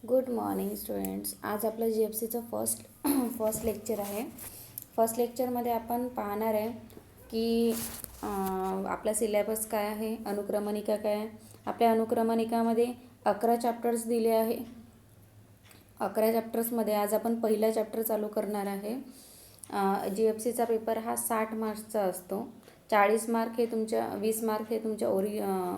Good morning students. आज आपलं GFCचं first lecture आहे. फर्स्ट लेक्चरमध्ये आपण पाहणार आहे की आपला सिलेबस काय आहे, अनुक्रमणिका काय आहे. आपल्या अनुक्रमणिकामध्ये 11 चॅप्टर्स दिले आहे. 11 चॅप्टर्समध्ये आज आपण पहिला चॅप्टर चालू करणार आहे. GFCचा पेपर हा 60 मार्क्सचा असतो. 40 मार्क हे तुमच्या 20 मार्क हे तुमच्या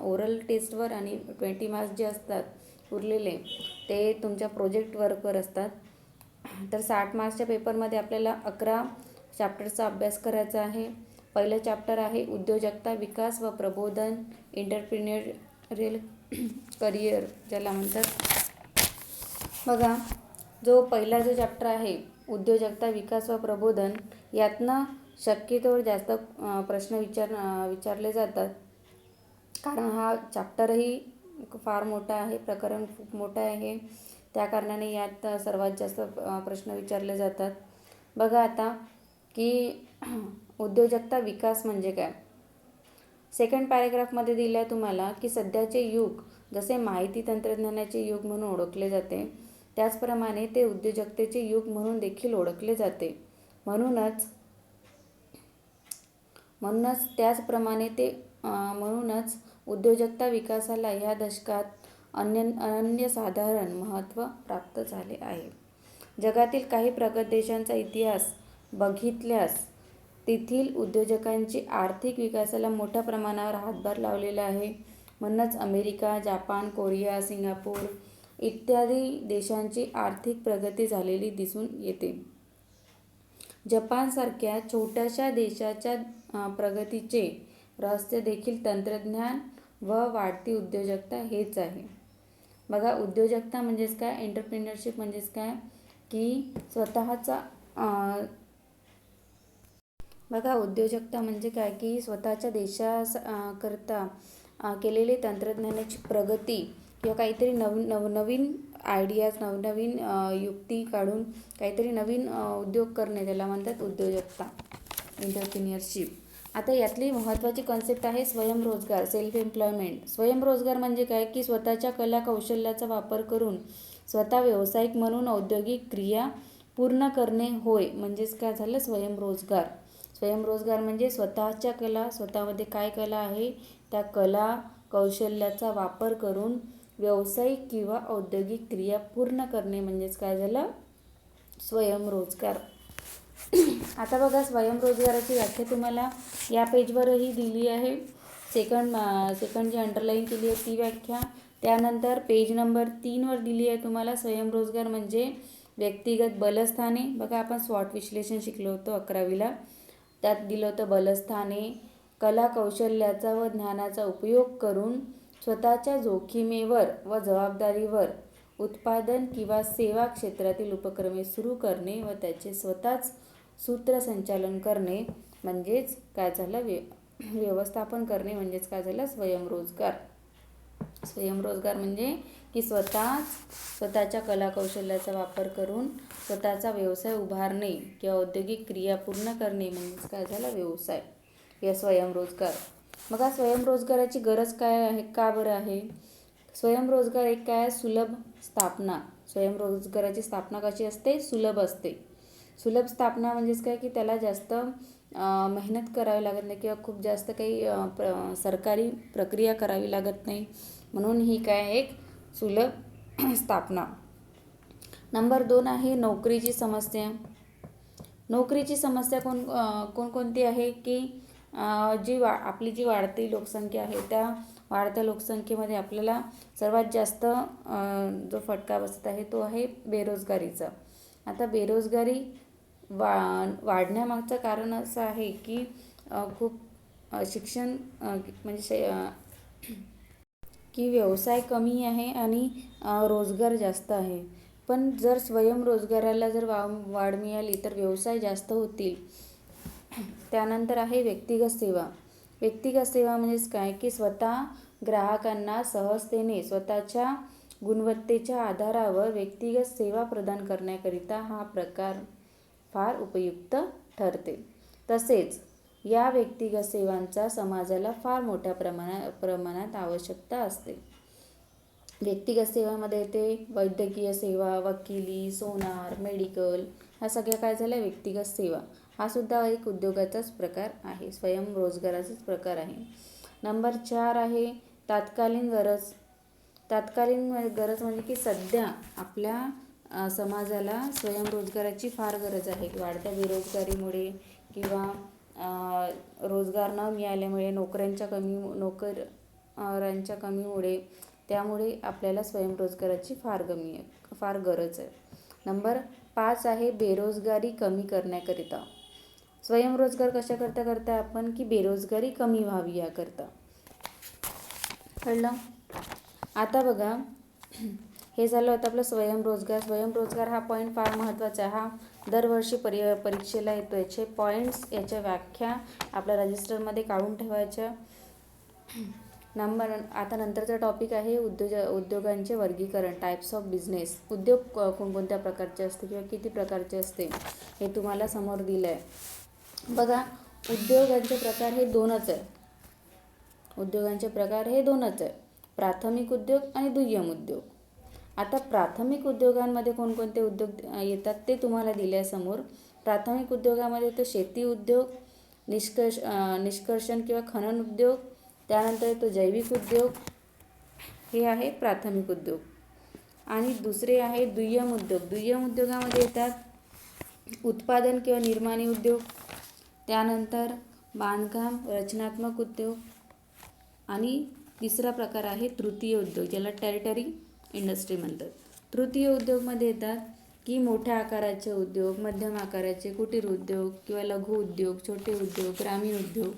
ओरल टेस्टवर आणि 20 मार्क्स जे असतात उरलेले ते तुमच्या प्रोजेक्ट वर्कवर असतात. तर 60 मार्क्सच्या पेपरमध्ये आपल्याला 11 चॅप्टर्सचा अभ्यास करायचा आहे. पहिलं चॅप्टर आहे उद्योजकता, विकास व प्रबोधन, एंटरप्रिन्युरियल करिअर ज्याला म्हणतात. बघा, जो चॅप्टर आहे उद्योजकता, विकास व प्रबोधन, यातनं शक्यतोवर जास्त प्रश्न विचारले जातात. कारण हा चॅप्टरही फार मोठा आहे, प्रकरण खूप मोठं आहे. त्या कारणाने यात सर्वात जास्त प्रश्न विचारले जातात. बघा आता की उद्योजकता विकास म्हणजे काय. सेकंड पॅरेग्राफमध्ये दिलं आहे तुम्हाला की सध्याचे युग जसे माहिती तंत्रज्ञानाचे युग म्हणून ओळखले जाते, त्याचप्रमाणे ते उद्योजकतेचे युग म्हणून देखील ओळखले जाते. म्हणूनच उद्योजकता विकासाला ह्या दशकात अनन्यसाधारण महत्त्व प्राप्त झाले आहे. जगातील काही प्रगत देशांचा इतिहास बघितल्यास तेथील उद्योजकांची आर्थिक विकासाला मोठ्या प्रमाणावर हातभार लावलेला आहे. म्हणूनच अमेरिका, जापान, कोरिया, सिंगापूर इत्यादी देशांची आर्थिक प्रगती झालेली दिसून येते. जपानसारख्या छोट्याशा देशाच्या प्रगतीचे रहस्य देखील तंत्रज्ञान व वाढती उद्योजकता हेच आहे. बघा, उद्योजकता म्हणजेच काय, एंटरप्रिन्युरशिप म्हणजेच काय की उद्योजकता म्हणजे काय की स्वतःच्या देशाकरता केलेली तंत्रज्ञानाची प्रगती किंवा काहीतरी नवनवीन आयडियाज, नवनवीन युक्ती काढून काहीतरी नवीन उद्योग करणे, त्याला म्हणतात उद्योजकता, एंटरप्रिन्युरशिप. आता यातली महत्त्वाची कॉन्सेप्ट आहे स्वयंरोजगार, सेल्फ एम्प्लॉयमेंट. स्वयंरोजगार म्हणजे काय की स्वतःच्या कला कौशल्याचा वापर करून स्वतः व्यावसायिक म्हणून औद्योगिक क्रिया पूर्ण करणे होय. म्हणजेच काय झालं, स्वयंरोजगार. स्वयंरोजगार म्हणजे स्वतःमध्ये काय कला आहे त्या कला कौशल्याचा वापर करून व्यावसायिक किंवा औद्योगिक क्रिया पूर्ण करणे म्हणजेच काय झालं, स्वयंरोजगार. आता बघा, स्वयंरोजगाराची व्याख्या तुम्हाला या पेजवरही दिली आहे. सेकंड जी अंडरलाईन केली आहे ती व्याख्या. त्यानंतर पेज नंबर 3वर दिली आहे तुम्हाला स्वयंरोजगार म्हणजे व्यक्तिगत बलस्थाने. बघा, आपण स्वॉट विश्लेषण शिकलो होतो 11वीला. त्यात दिलं होतं बलस्थाने कला कौशल्याचा व ज्ञानाचा उपयोग करून स्वतःच्या जोखीमेवर व जबाबदारीवर उत्पादन किंवा सेवा क्षेत्रातील उपक्रमे सुरू करणे व त्याचे स्वतःच सूत्रसंचालन करणे म्हणजेच काय झालं, व्यवस्थापन करणे म्हणजेच काय झालं, स्वयंरोजगार. स्वयंरोजगार म्हणजे की स्वतःच्या कला कौशल्याचा वापर करून स्वतःचा व्यवसाय उभारणे किंवा औद्योगिक क्रिया पूर्ण करणे म्हणजेच काय झालं, व्यवसाय या स्वयंरोजगार. मग हा स्वयंरोजगाराची गरज काय आहे, का बरं आहे. स्वयंरोजगार एक काय, सुलभ स्थापना. स्वयंरोजगाराची स्थापना कशी असते, सुलभ असते. सुलभ स्थापना म्हणजेच काय की त्याला जास्त मेहनत करावी लागत नाही किंवा खूप जास्त काही सरकारी प्रक्रिया करावी लागत नाही, म्हणून ही काय एक सुलभ स्थापना. नंबर 2 आहे नोकरीची समस्या. नोकरीची समस्या कोणकोणती आहे की आपली जी वाढती लोकसंख्या आहे त्या वाढत्या लोकसंख्येमध्ये आपल्याला सर्वात जास्त जो फटका बसत आहे तो आहे बेरोजगारीचा. आता बेरोजगारी वाढण्यामागचं कारण असं आहे की खूप शिक्षण म्हणजे की व्यवसाय कमी आहे आणि रोजगार जास्त आहे. पण जर स्वयंरोजगाराला जर वाढ मिळाली तर व्यवसाय जास्त होतील. त्यानंतर आहे व्यक्तिगत सेवा. व्यक्तिगत सेवा म्हणजेच काय की स्वतः ग्राहकांना सहजतेने स्वतःच्या गुणवत्तेच्या आधारावर व्यक्तिगत सेवा प्रदान करण्याकरिता हा प्रकार फार उपयुक्त ठरते. तसेच या व्यक्तिगत सेवांचा समाजाला फार मोठ्या प्रमाणात आवश्यकता असते. व्यक्तिगत सेवामध्ये येते वैद्यकीय सेवा, वकिली, सोनार, मेडिकल, ह्या सगळ्या काय झाल्या व्यक्तिगत सेवा. हा सुद्धा एक उद्योगाचाच प्रकार आहे, स्वयंरोजगाराचाच प्रकार आहे. नंबर 4 आहे तात्कालीन गरज. तात्कालीन गरज म्हणजे की सध्या आपल्या समाजाला स्वयंरोजगाराची फार गरज आहे. वाढत्या बेरोजगारीमुळे किंवा रोजगार न मिळाल्यामुळे नोकऱ्यांच्या कमीमुळे त्यामुळे आपल्याला स्वयंरोजगाराची फार गरज आहे. नंबर 5 आहे बेरोजगारी कमी करण्याकरिता. स्वयंरोजगार कशाकरता करता आपण की बेरोजगारी कमी व्हावी याकरता. कळलं. आता बघा, हे झालं होतं आपलं स्वयंरोजगार. स्वयंरोजगार हा पॉईंट फार महत्त्वाचा आहे. हा दरवर्षी परीक्षेला येतो. याचे पॉईंट्स, याच्या व्याख्या आपल्या रजिस्टरमध्ये काढून ठेवायच्या. आता नंतरचा टॉपिक आहे उद्योगांचे वर्गीकरण, टाईप्स ऑफ बिझनेस. उद्योग कोणकोणत्या प्रकारचे असते किंवा किती प्रकारचे असते हे तुम्हाला समोर दिलं आहे. बघा, उद्योगांचे प्रकार हे दोनच आहे. प्राथमिक उद्योग आणि दुय्यम उद्योग. आता प्राथमिक उद्योगांमध्ये कोणकोणते उद्योग येतात ते तुम्हाला दिले आहे समोर. प्राथमिक उद्योगामध्ये येतो शेती उद्योग, निष्कर्षण किंवा खनन उद्योग, त्यानंतर येतो जैविक उद्योग, हे आहे प्राथमिक उद्योग. आणि दुसरे आहे दुय्यम उद्योग. दुय्यम उद्योगामध्ये येतात उत्पादन किंवा निर्माणी उद्योग, त्यानंतर बांधकाम, रचनात्मक उद्योग, आणि तिसरा प्रकार आहे तृतीय उद्योग, ज्याला टेरिटरी इंडस्ट्री म्हणतात. तृतीय उद्योगमध्ये येतात की मोठ्या आकाराचे उद्योग, मध्यम आकाराचे, कुटीर उद्योग किंवा लघु उद्योग, छोटे उद्योग, ग्रामीण उद्योग,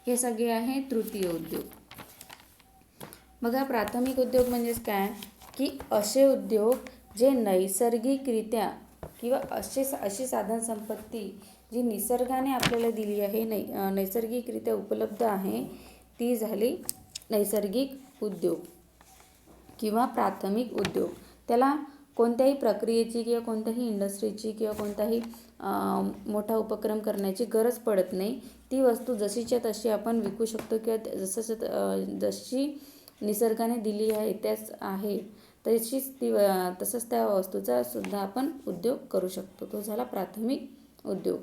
हे सगळे आहे तृतीय उद्योग. बघा, प्राथमिक उद्योग म्हणजेच काय की असे उद्योग जे नैसर्गिकरित्या किंवा अशी साधनसंपत्ती जी निसर्गाने आपल्याला दिली आहे, नैसर्गिकरित्या उपलब्ध आहे, ती झाली नैसर्गिक उद्योग किंवा प्राथमिक उद्योग. त्याला कोणत्याही प्रक्रियेची किंवा कोणत्याही इंडस्ट्रीची किंवा कोणताही मोठा उपक्रम करण्याची गरज पडत नाही. ती वस्तू जशीच्या तशी आपण विकू शकतो किंवा जशी निसर्गाने दिली आहे त्याच आहे तसंच त्या वस्तूचा सुद्धा आपण उद्योग करू शकतो. तो झाला प्राथमिक उद्योग.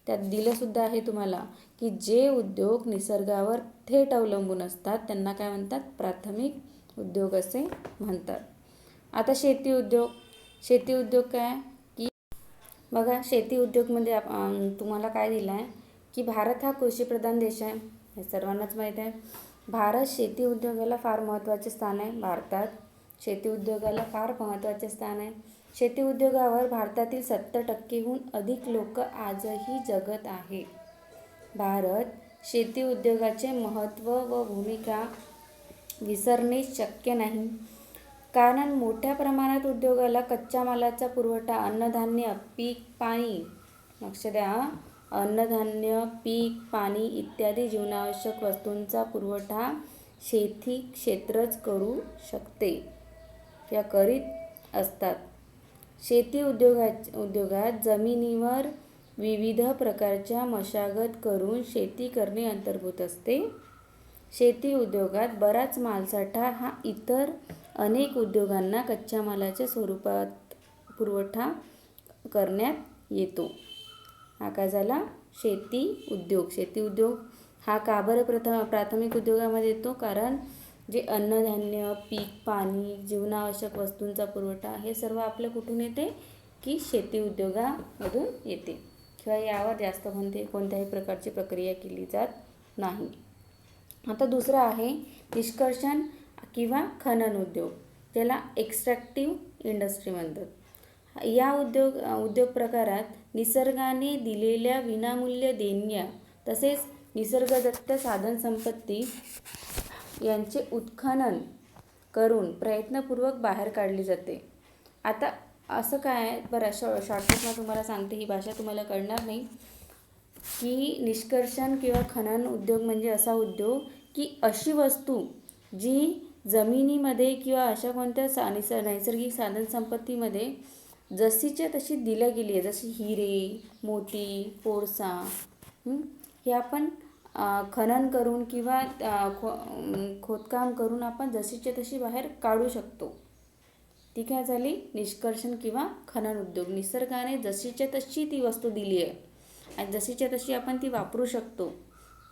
त्यात दिलंसुद्धा आहे तुम्हाला की जे उद्योग निसर्गावर थेट अवलंबून असतात त्यांना काय म्हणतात, प्राथमिक उद्योग असे म्हणतात. आता शेती उद्योग काय की बघा, शेती उद्योगमध्ये तुम्हाला काय दिलं आहे की भारत हा कृषीप्रधान देश आहे, हे सर्वांनाच माहीत आहे. भारत शेती उद्योगाला फार महत्त्वाचे स्थान आहे. भारतात शेती उद्योगाला फार महत्त्वाचे स्थान आहे. शेती उद्योगावर भारतातील 70% अधिक लोक आजही जगत आहे. भारत शेती उद्योगाचे महत्त्व व भूमिका विसरणे शक्य नाही, कारण मोठ्या प्रमाणात उद्योगाला कच्च्या मालाचा पुरवठा, अन्नधान्य, पीक, पाणी, लक्ष द्या, अन्नधान्य, पीक, पाणी इत्यादी जीवनावश्यक वस्तूंचा पुरवठा शेती क्षेत्रच करू शकते किंवा करीत असतात. शेती उद्योगात जमिनीवर विविध प्रकारच्या मशागत करून शेती करणे अंतर्भूत असते. शेती उद्योगात बराच मालसाठा हा इतर अनेक उद्योगांना कच्च्या मालाच्या स्वरूपात पुरवठा करण्यात येतो. हा काय झाला, शेती उद्योग हा का बरं प्राथमिक उद्योगामध्ये येतो, कारण जे अन्नधान्य, पीक, पाणी, जीवनावश्यक वस्तूंचा पुरवठा हे सर्व आपलं कुठून येते की शेती उद्योगामधून येते किंवा यावर जास्त कोणत्याही प्रकारची प्रक्रिया केली जात नाही. आता दुसरा आहे निष्कर्षण किंवा खनन उद्योग, त्याला एक्स्ट्रॅक्टिव्ह इंडस्ट्री म्हणतात. या उद्योग प्रकारात निसर्गाने दिलेल्या विनामूल्य देणग्या तसेच निसर्गदत्त साधनसंपत्ती यांचे उत्खनन करून प्रयत्नपूर्वक बाहेर काढली जाते. आता असं काय आहे बरं, शॉर्टकटमध्ये तुम्हाला सांगते, ही भाषा तुम्हाला कळणार नाही, की निष्कर्षण किंवा खनन उद्योग म्हणजे असा उद्योग की अशी वस्तू जी जमिनीमध्ये किंवा अशा कोणत्या नैसर्गिक साधनसंपत्तीमध्ये जशीच्या तशी दिल्या गेली आहे, जशी हिरे, मोती, कोळसा, हे आपण खनन करून किंवा खोदकाम करून आपण जशीच्या तशी बाहेर काढू शकतो. ती काय झाली? निष्कर्षण किंवा खनन उद्योग. निसर्गाने जशीच्या तशी ती वस्तू दिली आहे आणि जशीच्या तशी आपण ती वापरू शकतो,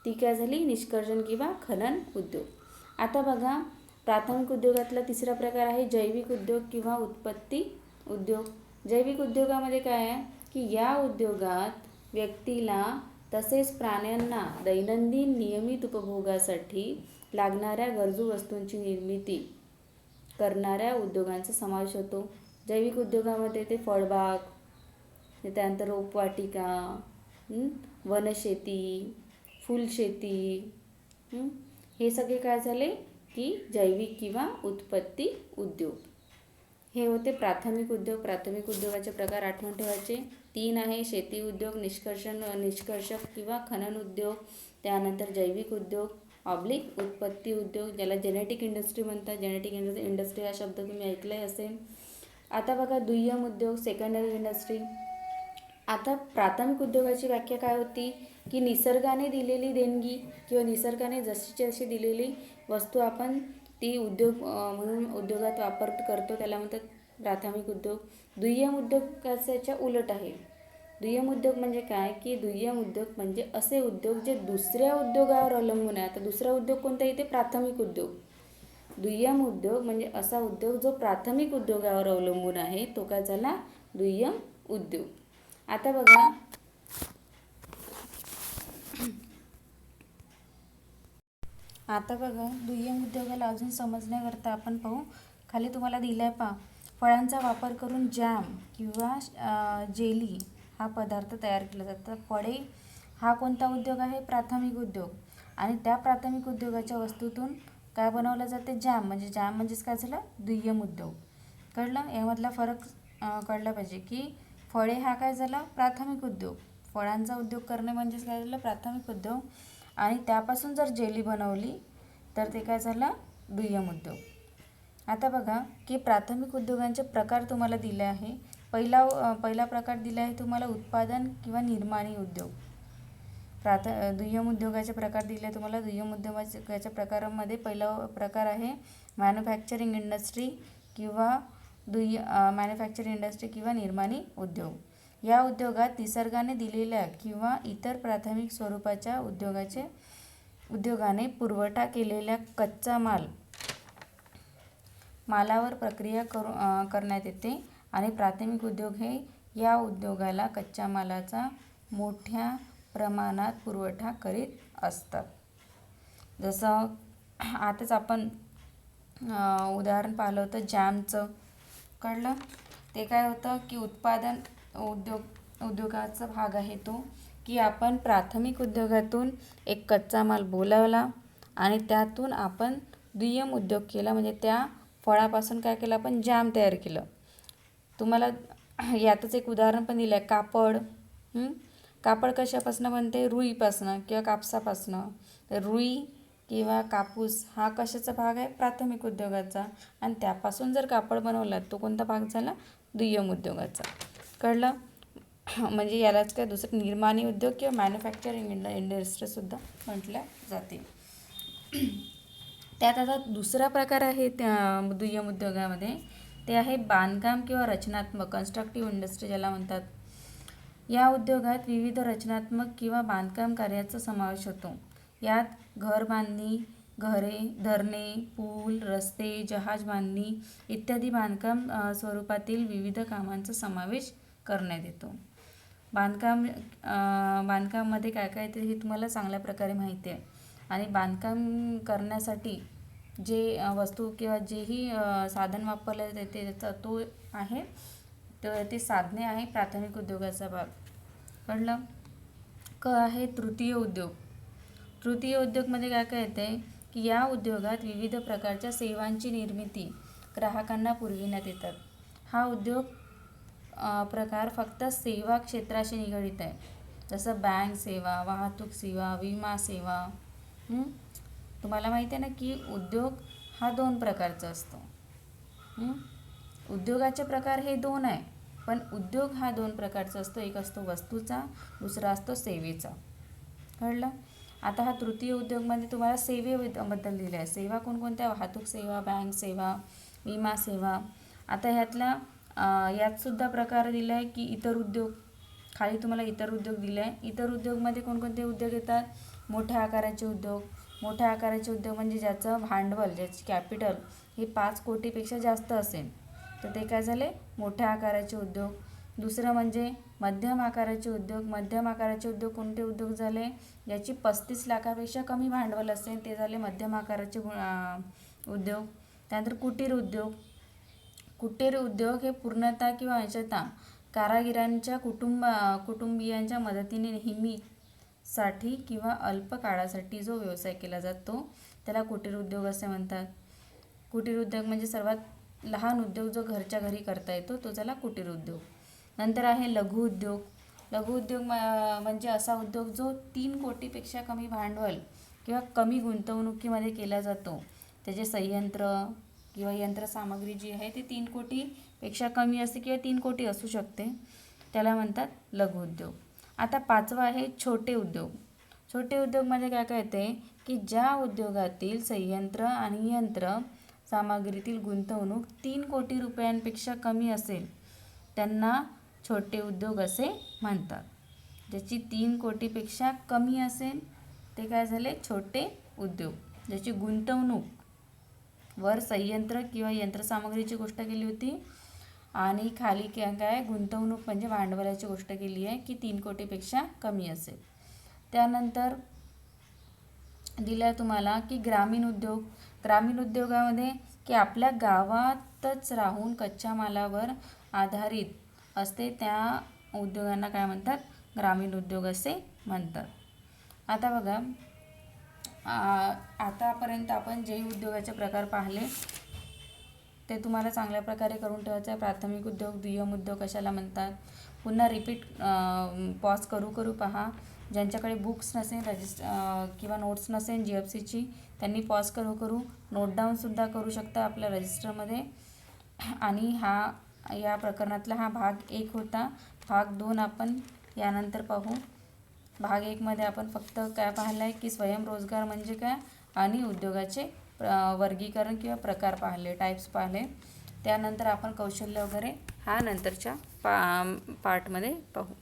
ती काय झाली? निष्कर्षण किंवा खनन उद्योग. आता बघा, प्राथमिक उद्योगातला तिसरा प्रकार आहे जैविक उद्योग किंवा उत्पत्ती उद्योग. जैविक उद्योगामध्ये काय आहे की या उद्योगात व्यक्तीला तसेच प्राण्यांना दैनंदिन नियमित उपभोगासाठी लागणाऱ्या गरजू वस्तूंची निर्मिती करणाऱ्या उद्योगांचा समावेश होतो. जैविक उद्योगामध्ये ते फळबाग, त्यानंतर रोपवाटिका, वनशेती, फुलशेती, हे सगळे काय झाले की जैविक किंवा उत्पत्ती उद्योग. हे होते प्राथमिक उद्योग. प्राथमिक उद्योगाचे प्रकार आठवण ठेवायचे 3 आहे. शेती उद्योग, निष्कर्षक किंवा खनन उद्योग, त्यानंतर जैविक उद्योग ऑब्लिक उत्पत्ती उद्योग, ज्याला जेनेटिक इंडस्ट्री म्हणतात. जेनेटिक इंडस्ट्री हा शब्द तुम्ही ऐकलाय असेल. आता बघा दुय्यम उद्योग, सेकंडरी इंडस्ट्री. आता प्राथमिक उद्योगाची व्याख्या काय होती की निसर्गाने दिलेली देणगी किंवा निसर्गाने जशीची अशी दिलेली वस्तू आपण ती उद्योग म्हणून उद्योगात वापर करतो, त्याला म्हणतात प्राथमिक उद्योग. दुय्यम उद्योग कशाच्या उलट आहे. दुय्यम उद्योग म्हणजे काय की दुय्यम उद्योग म्हणजे असे उद्योग जे दुसऱ्या उद्योगावर अवलंबून आहे. आता दुसरा उद्योग कोणता इथे? प्राथमिक उद्योग. दुय्यम उद्योग म्हणजे असा उद्योग जो प्राथमिक उद्योगावर अवलंबून आहे, तो काय झाला? दुय्यम उद्योग. आता बघा, दुय्यम उद्योगाला अजून समजण्याकरता आपण पाहू. खाली तुम्हाला दिलाय पहा, फळांचा वापर करून जॅम किंवा जेली हा पदार्थ तयार केला जातो. फळे हा कोणता उद्योग आहे? प्राथमिक उद्योग. आणि त्या प्राथमिक उद्योगाच्या वस्तूतून काय बनवलं जाते? जॅम. म्हणजे जॅम म्हणजेच काय झालं? दुय्यम उद्योग. कळलं? यामधला फरक कळला पाहिजे की फळे हा काय झाला? प्राथमिक उद्योग. फळांचा उद्योग करणे म्हणजेच काय झालं? प्राथमिक उद्योग. आणि त्यापासून जर जेली बनवली तर ते काय झालं? दुय्यम उद्योग. आता बघा की प्राथमिक उद्योगांचे प्रकार तुम्हाला दिले आहे. पहिला प्रकार दिला आहे तुम्हाला उत्पादन किंवा निर्माणी उद्योग. दुय्यम उद्योगाचे प्रकार दिले तुम्हाला. दुय्यम उद्योगाच्या प्रकारामध्ये पहिला प्रकार आहे मॅन्युफॅक्चरिंग इंडस्ट्री किंवा मॅन्युफॅक्चरिंग इंडस्ट्री किंवा निर्माणी उद्योग. या उद्योगात निसर्गाने दिलेल्या किंवा इतर प्राथमिक स्वरूपाच्या उद्योगाने पुरवठा केलेल्या कच्चा मालावर प्रक्रिया करण्यात येते आणि प्राथमिक उद्योग हे या उद्योगाला कच्च्या मालाचा मोठ्या प्रमाणात पुरवठा करीत असतात. जसं आताच आपण उदाहरण पाहिलं होतं जॅमचं. कळलं? ते काय होतं की उत्पादन उद्योगाचा भाग आहे तो, की आपण प्राथमिक उद्योगातून एक कच्चा माल बोलावला आणि त्यातून आपण दुय्यम उद्योग केला. म्हणजे त्या फळापासून काय केलं? आपण जॅम तयार केलं. तुम्हाला यातच एक उदाहरण पण दिलं आहे, कापड. कापड कशापासून बनते? रुईपासून किंवा कापसापासून. तर रुई किंवा कापूस हा कशाचा भाग आहे? प्राथमिक उद्योगाचा. आणि त्यापासून जर कापड बनवला तो कोणता भाग झाला? दुय्यम उद्योगाचा. कळलं? म्हणजे यालाच काय दुसरं निर्माणी उद्योग किंवा मॅन्युफॅक्चरिंग इंडस्ट्रीसुद्धा म्हटल्या जाते. त्यात आता दुसरा प्रकार आहे त्या दुय्यम उद्योगामध्ये, ते आहे बांधकाम किंवा रचनात्मक कन्स्ट्रक्टिव्ह इंडस्ट्री ज्याला म्हणतात. या उद्योगात विविध रचनात्मक किंवा बांधकाम कार्याचा समावेश होतो. यात घर बांधणी, घरे, धरणे, पूल, रस्ते, जहाज बांधणी इत्यादी बांधकाम स्वरूपातील विविध कामांचा समावेश करण्यात येतो. बांधकाममध्ये काय काय ते हे तुम्हाला चांगल्या प्रकारे माहिती आहे. आणि बांधकाम करण्यासाठी जे वस्तू किंवा जेही साधन वापरले जाते त्याचा तो आहे, तर ते साधने आहे प्राथमिक उद्योगाचा भाग. कळलं? क आहे तृतीय उद्योग. तृतीय उद्योगमध्ये काय काय येते की या उद्योगात विविध प्रकारच्या सेवांची निर्मिती ग्राहकांना पुरविण्यात येतात. हा उद्योग प्रकार फक्त सेवा क्षेत्राशी निगडित आहे. जसं बँक सेवा, वाहतूक सेवा, विमा सेवा. तुम्हाला माहिती आहे ना की उद्योग हा 2 प्रकारचा असतो. उद्योगाचे प्रकार हे 2 आहे, पण उद्योग हा 2 प्रकारचा असतो. एक असतो वस्तूचा, दुसरा असतो सेवेचा. कळलं? आता हा तृतीय उद्योगमध्ये तुम्हाला सेवेबद्दल दिले आहे. सेवा कोणकोणत्या? वाहतूक सेवा, बँक सेवा, विमा सेवा. आता ह्यातला यातसुद्धा प्रकार दिला आहे की इतर उद्योग. खाली तुम्हाला इतर उद्योग दिले आहे. इतर उद्योगमध्ये कोणकोणते उद्योग येतात? मोठ्या आकाराचे उद्योग. मोठ्या आकाराचे उद्योग म्हणजे ज्याचं भांडवल, ज्याची कॅपिटल हे 5 कोटीपेक्षा जास्त असेल तर ते काय झाले? मोठ्या आकाराचे उद्योग. दुसरं म्हणजे मध्यम आकाराचे उद्योग. मध्यम आकाराचे उद्योग कोणते उद्योग झाले? ज्याची 35 लाखापेक्षा कमी भांडवल असेल ते झाले मध्यम आकाराचे उद्योग. त्यानंतर कुटीर उद्योग. कुटीर उद्योग हे पूर्णतः किंवा अंशतः कारागिरांच्या कुटुंबियांच्या मदतीने नेहमीसाठी किंवा अल्प काळासाठी जो व्यवसाय केला जातो त्याला कुटीर उद्योग असे म्हणतात. कुटीर उद्योग म्हणजे सर्वात लहान उद्योग जो घरच्या घरी करता येतो तो झाला कुटीर उद्योग. नंतर आहे लघु उद्योग. लघु उद्योग म्हणजे असा उद्योग जो 3 कोटीपेक्षा कमी भांडवल किंवा कमी गुंतवणुकीमध्ये केला जातो. त्याचे संयंत्र किंवा यंत्रसामग्री जी आहे ती 3 कोटीपेक्षा कमी असते किंवा 3 कोटी असू शकते, त्याला म्हणतात लघु उद्योग. आता 5वं आहे छोटे उद्योग. छोटे उद्योगमध्ये काय काय येते की ज्या उद्योगातील संयंत्र आणि यंत्र सामग्रीतील गुंतवणूक 3 कोटी रुपयांपेक्षा कमी असेल त्यांना छोटे उद्योग असे म्हणतात. ज्याची 3 कोटीपेक्षा कमी असेल ते काय झाले? छोटे उद्योग. ज्याची गुंतवणूक वर संयंत्र किंवा यंत्रसामग्रीची गोष्ट केली होती आणि खाली काय गुंतवणूक म्हणजे भांडवलाची गोष्ट केली आहे की 3 कोटीपेक्षा कमी असेल. त्यानंतर दिलं आहे तुम्हाला की ग्रामीण उद्योग. ग्रामीण उद्योगामध्ये की आपल्या गावातच राहून कच्च्या मालावर आधारित असते त्या उद्योगांना काय म्हणतात? ग्रामीण उद्योग असे म्हणतात. आता बघा, आतापर्यंत आपण जे उद्योगाचे प्रकार पाहिले ते तुम्हाला चांगल्या प्रकारे करून ठेवायचं आहे. प्राथमिक उद्योग, दुय्यम उद्योग कशाला म्हणतात? पुन्हा रिपीट पॉज करू पहा. ज्यांच्याकडे बुक्स नसेल किंवा नोट्स नसेल GFCची त्यांनी पॉज करू नोट डाऊनसुद्धा करू शकता आपल्या रजिस्टरमध्ये. आणि या प्रकरणातला हा भाग 1 होता. भाग 2 आपण यानंतर पाहू. भाग 1मध्ये आपण फक्त काय पाहिलं आहे की स्वयंरोजगार म्हणजे काय आणि उद्योगाचे वर्गीकरण किंवा प्रकार पाहिले, टाईप्स पाहिले. त्यानंतर आपण कौशल्य वगैरे हा नंतरच्या पार्टमध्ये पाहू.